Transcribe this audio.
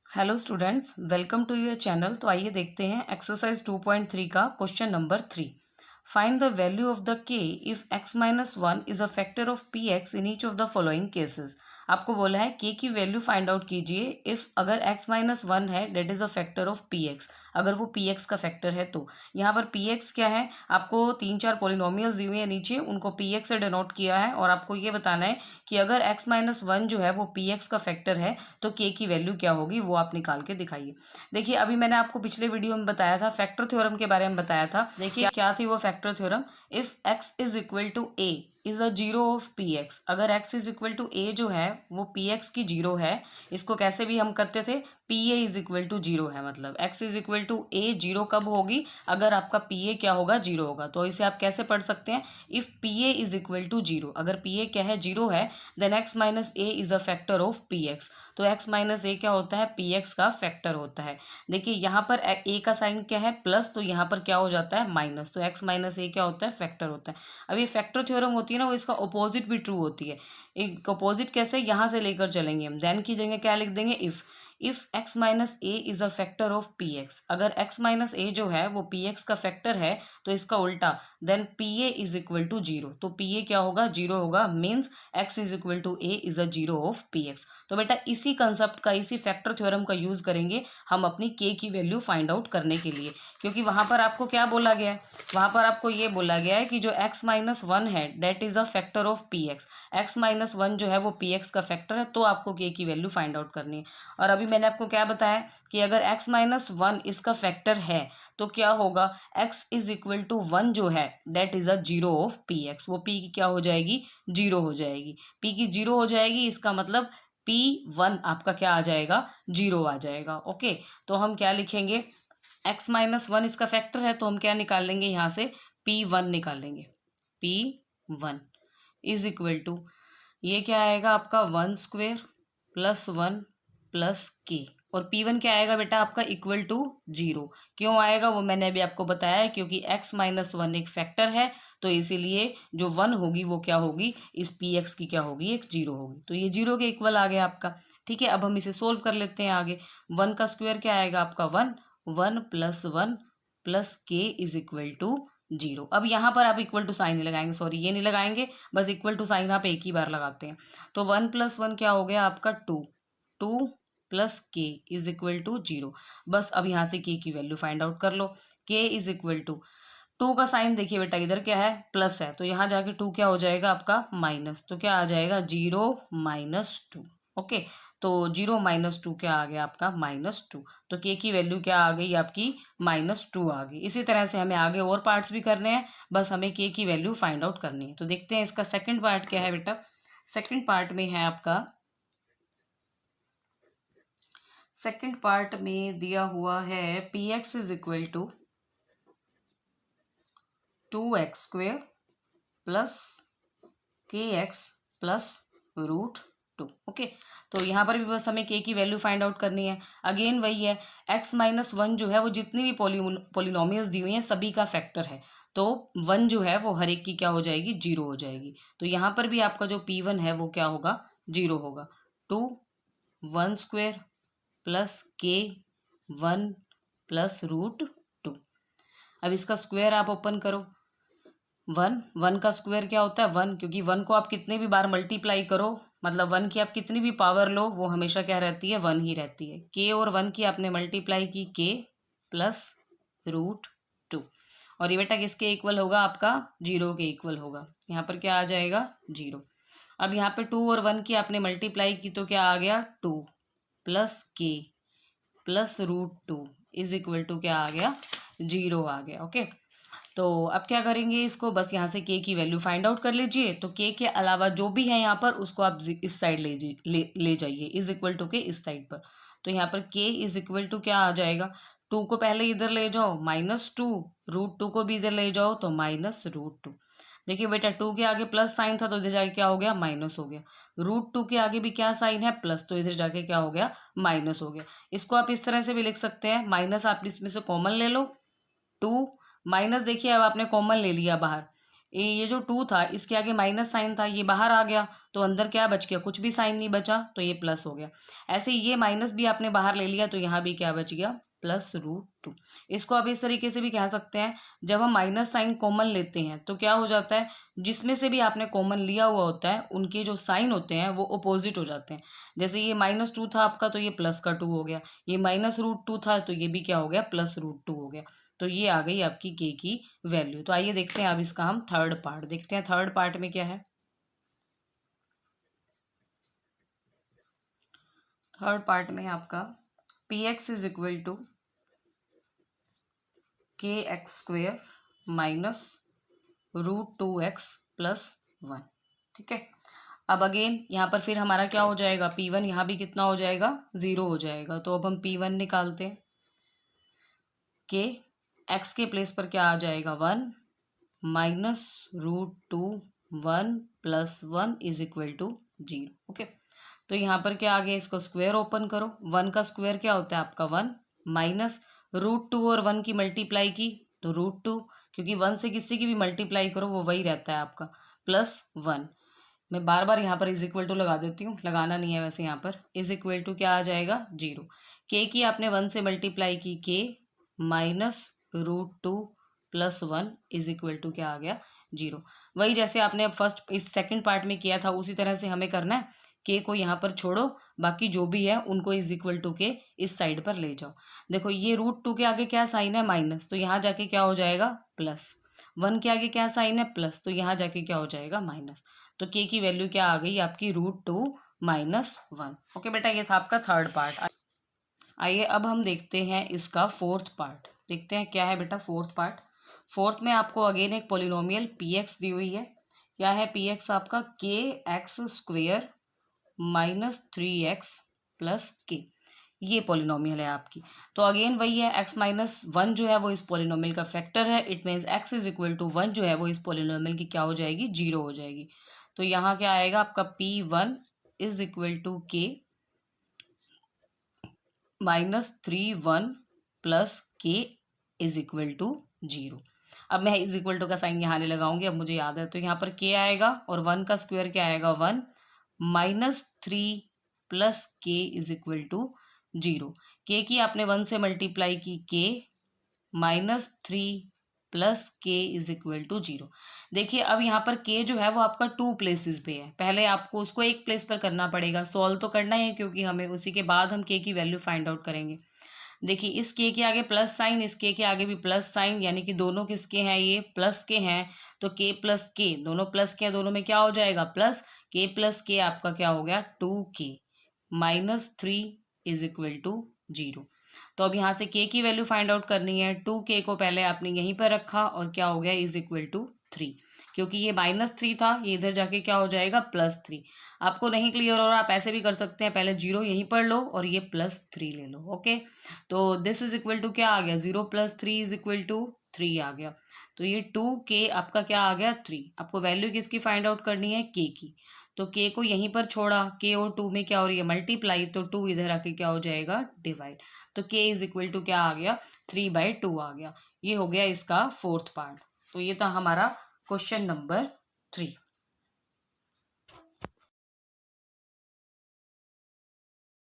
Hello students, welcome to your channel. तो आइए देखते हैं एक्सरसाइज 2.3 का question number 3। Find the value of the k if x minus one is a factor of P x in each of the following cases. आपको बोला है k की value find out कीजिए इफ अगर x माइनस वन है that is a factor of P x, अगर वो P x का फैक्टर है तो। यहाँ पर पी एक्स क्या है, आपको 3-4 पोलिनोमियल्स दी हुई है नीचे, उनको पी एक्स से डिनोट किया है और आपको ये बताना है कि अगर x माइनस वन जो है वो पी एक्स का फैक्टर है तो k की वैल्यू क्या होगी, वो आप निकाल के दिखाइए। देखिए अभी मैंने आपको पिछले वीडियो में बताया था, फैक्टर थ्योरम के बारे में बताया था। देखिए क्या थी वो factor theorem, if x is equal to a is a zero of P x. अगर x is equal to a जो है वो पी एक्स की जीरो है, इसको कैसे भी हम करते थे, P A is equal to zero है, मतलब x is equal to a zero कब होगी, अगर आपका पी ए क्या होगा, जीरो होगा। तो इसे आप कैसे पढ़ सकते हैं, if P A is equal to zero, अगर पी ए क्या है, जीरो है, then x minus A is a factor of P x. तो x माइनस ए क्या होता है, पी एक्स का फैक्टर होता है। देखिए यहाँ पर a का साइन क्या है, प्लस, तो यहाँ पर क्या हो जाता है, माइनस, तो x माइनस ए क्या होता है, फैक्टर होता है। अब ये फैक्टर थ्योरम होती है ना, वो इसका अपोजिट भी ट्रू होती है। एक अपोजिट कैसे, यहाँ से लेकर चलेंगे हम, देन की जगह क्या लिख देंगे, if x minus A is a factor of P x. अगर x माइनस ए जो है वो पी एक्स का फैक्टर है तो इसका उल्टा, then P A is equal to zero. तो पी ए क्या होगा, जीरो होगा, means x is equal to A is a zero of P x. तो बेटा इसी कंसेप्ट का, इसी फैक्टर थ्योरम का यूज करेंगे हम अपनी k की वैल्यू फाइंड आउट करने के लिए। क्योंकि वहां पर आपको क्या बोला गया है, वहां पर आपको ये बोला गया है कि जो x माइनस वन है that is a factor of P x. X minus one जो है वो पी एक्स का फैक्टर है, तो आपको k की वैल्यू फाइंड आउट करनी है। और अभी मैंने आपको क्या बताया कि अगर x माइनस वन इसका फैक्टर है तो क्या होगा, x is equal to one जो है that is a zero of P x. वो p की क्या हो जाएगी, जीरो हो जाएगी। p की जीरो हो जाएगी, इसका मतलब p1 आपका क्या आ जाएगा, जीरो आ जाएगा। ओके, तो हम क्या लिखेंगे, x माइनस वन इसका फैक्टर है, तो हम क्या निकाल लेंगे यहाँ से, p1 निकाल लेंगे। p1 इज इक्वल टू, ये क्या आएगा आपका, one square plus one plus के, और P1 क्या आएगा बेटा आपका, इक्वल टू जीरो। क्यों आएगा वो मैंने अभी आपको बताया है, क्योंकि x माइनस वन एक फैक्टर है, तो इसीलिए जो वन होगी वो क्या होगी, इस पी एक्स की क्या होगी, एक जीरो होगी। तो ये जीरो के इक्वल आ गया आपका। ठीक है, अब हम इसे सोल्व कर लेते हैं आगे। वन का स्क्वायर क्या आएगा आपका, वन, वन प्लस के इज इक्वल टू जीरो। अब यहाँ पर आप इक्वल टू साइन नहीं लगाएंगे, सॉरी ये नहीं लगाएंगे, बस इक्वल टू साइन आप एक ही बार लगाते हैं। तो वन प्लस वन क्या हो गया आपका, टू, टू प्लस के इज इक्वल टू जीरो। बस अब यहाँ से के की वैल्यू फाइंड आउट कर लो। के इज इक्वल टू, टू का साइन देखिए बेटा इधर क्या है, प्लस है, तो यहाँ जाके टू क्या हो जाएगा आपका, माइनस, तो क्या आ जाएगा, जीरो माइनस टू। ओके, तो जीरो माइनस टू क्या आ गया आपका, माइनस टू। तो के की वैल्यू क्या आ गई आपकी, माइनस टू आ गई। इसी तरह से हमें आगे और पार्ट्स भी करने हैं, बस हमें के की वैल्यू फाइंड आउट करनी है। तो देखते हैं इसका सेकंड पार्ट क्या है बेटा। सेकंड पार्ट में है आपका, सेकंड पार्ट में दिया हुआ है p x is equal to two x square plus k x plus root two. Okay, तो यहाँ पर भी बस हमें के की वैल्यू फाइंड आउट करनी है। अगेन वही है, एक्स माइनस वन जो है वो जितनी भी पोलिनोमियल्स दी हुई हैं सभी का फैक्टर है, तो वन जो है वो हर एक की क्या हो जाएगी, जीरो हो जाएगी। तो यहाँ पर भी आपका जो P1 है वो क्या होगा, जीरो होगा। टू वन स्क्वेयर प्लस के वन प्लस रूट टू। अब इसका स्क्वायर आप ओपन करो, वन, वन का स्क्वायर क्या होता है, वन, क्योंकि वन को आप कितने भी बार मल्टीप्लाई करो, मतलब वन की आप कितनी भी पावर लो वो हमेशा क्या रहती है, वन ही रहती है। के और वन की आपने मल्टीप्लाई की, के प्लस रूट टू, और ये बेटा किसके इक्वल होगा आपका, जीरो के इक्वल होगा। यहाँ पर क्या आ जाएगा, जीरो। अब यहाँ पे टू और वन की आपने मल्टीप्लाई की तो क्या आ गया, two plus K plus root two is equal to क्या आ गया, जीरो आ गया। ओके, तो अब क्या करेंगे इसको, बस यहाँ से के की वैल्यू फाइंड आउट कर लीजिए। तो के अलावा जो भी है यहाँ पर उसको आप इस साइड ले जाइए, इज इक्वल टू के इस साइड पर। तो यहाँ पर के इज इक्वल टू क्या आ जाएगा, टू को पहले इधर ले जाओ, माइनस टू, रूट टू को भी इधर ले जाओ तो माइनस रूट टू। देखिए बेटा टू के आगे प्लस साइन था तो इधर जाके क्या हो गया, माइनस हो गया। रूट टू के आगे भी क्या साइन है, प्लस, तो इधर जाके क्या हो गया, माइनस हो गया। इसको आप इस तरह से भी लिख सकते हैं, माइनस आप इसमें से कॉमन ले लो, टू माइनस, देखिए अब आपने कॉमन ले लिया बाहर, ये जो 2 था इसके आगे माइनस साइन था, ये बाहर आ गया तो अंदर क्या बच गया, कुछ भी साइन नहीं बचा तो ये प्लस हो गया। ऐसे ये माइनस भी आपने बाहर ले लिया तो यहाँ भी क्या बच गया, +√2। इसको आप इस तरीके से भी कह सकते हैं, जब हम माइनस साइन कॉमन लेते हैं तो क्या हो जाता है, जिसमें से भी आपने कॉमन लिया हुआ होता है उनके जो साइन होते हैं वो अपोजिट हो जाते हैं। जैसे ये -2 था आपका तो ये +2 हो गया, ये -√2 था तो ये भी क्या हो गया, +√2 हो गया। तो ये आ गई आपकी के की वैल्यू। तो आइए देखते हैं अब इसका हम थर्ड पार्ट देखते हैं। थर्ड पार्ट में क्या है, थर्ड पार्ट में आपका px is equal to kx² minus √2x + 1। ठीक है, अब अगेन यहाँ पर फिर हमारा क्या हो जाएगा, p1 यहाँ भी कितना हो जाएगा, 0 हो जाएगा। तो अब हम p1 निकालते हैं, के x के प्लेस पर क्या आ जाएगा, 1 minus √2 1 + 1 is equal to 0। Okay, तो यहाँ पर क्या आ गया, इसको स्क्वायर ओपन करो, 1 का स्क्वायर क्या होता है आपका 1, माइनस √2 और 1 की मल्टीप्लाई की तो √2, क्योंकि 1 से किसी की भी मल्टीप्लाई करो वो वही रहता है आपका, +1। मैं बार बार यहाँ पर इज इक्वल टू लगा देती हूँ, लगाना नहीं है वैसे, यहाँ पर इज इक्वल टू क्या आ जाएगा, 0। के की आपने 1 से मल्टीप्लाई की, के माइनस √2 + 1 इज इक्वल टू क्या आ गया, 0। वही जैसे आपने अब फर्स्ट इस सेकंड पार्ट में किया था उसी तरह से हमें करना है। के को यहाँ पर छोड़ो, बाकी जो भी है उनको इज इक्वल टू के इस साइड पर ले जाओ। देखो ये √2 के आगे क्या साइन है, माइनस, तो यहाँ जाके क्या हो जाएगा, प्लस। 1 के आगे क्या साइन है, प्लस, तो यहाँ जाके क्या हो जाएगा, माइनस। तो के की वैल्यू क्या आ गई आपकी, √2 - 1। ओके बेटा, ये था आपका थर्ड पार्ट। आइए अब हम देखते हैं इसका फोर्थ पार्ट, देखते हैं क्या है बेटा फोर्थ पार्ट। फोर्थ में आपको अगेन एक पोलिनोमियल px दी हुई है। क्या है px आपका, kx² माइनस 3x + k, ये पोलिनोमियल है आपकी। तो अगेन वही है, x-1 जो है वो इस पोलिनोमियल का फैक्टर है, it means x is equal to 1 जो है वो इस पोलिनोमियल की क्या हो जाएगी, 0 हो जाएगी। तो यहाँ क्या आएगा आपका, p1 is equal to k -3 1 + k is equal to 0। अब मैं इज इक्वल टू का साइन यहाँ नहीं लगाऊंगी, अब मुझे याद है। तो यहाँ पर k आएगा और 1 का स्क्वायर क्या आएगा, 1 -3 + k इज इक्वल टू 0। के की आपने 1 से मल्टीप्लाई की, k -3 + k is equal to 0। देखिए अब यहाँ पर k जो है वो आपका 2 प्लेसेस पे है, पहले आपको उसको एक प्लेस पर करना पड़ेगा, सॉल्व तो करना ही है क्योंकि हमें उसी के बाद हम k की वैल्यू फाइंड आउट करेंगे। देखिए इस k के आगे प्लस साइन, इस k के आगे भी प्लस साइन, यानी कि दोनों किसके हैं, ये प्लस के हैं। तो k + k दोनों प्लस के हैं, दोनों में क्या हो जाएगा, प्लस। k + k आपका क्या हो गया, 2k -3 इज इक्वल टू 0। तो अब यहाँ से k की वैल्यू फाइंड आउट करनी है। 2k को पहले आपने यहीं पर रखा और क्या हो गया, इज इक्वल टू 3, क्योंकि ये -3 था, ये इधर जाके क्या हो जाएगा, +3। आपको नहीं क्लियर हो रहा आप ऐसे भी कर सकते हैं, पहले 0 यहीं पर लो और ये +3 ले लो। ओके, तो दिस इज इक्वल टू क्या आ गया, 0 + 3 इज इक्वल टू 3 आ गया। तो ये 2k आपका क्या आ गया, 3। आपको वैल्यू किसकी फाइंड आउट करनी है, k की। तो k को यहीं पर छोड़ा, k और 2 में क्या हो रही है, मल्टीप्लाई, तो 2 इधर आके क्या हो जाएगा, डिवाइड। तो k इज इक्वल टू क्या आ गया, 3/2 आ गया। ये हो गया इसका फोर्थ पार्ट। तो ये था हमारा क्वेश्चन नंबर 3।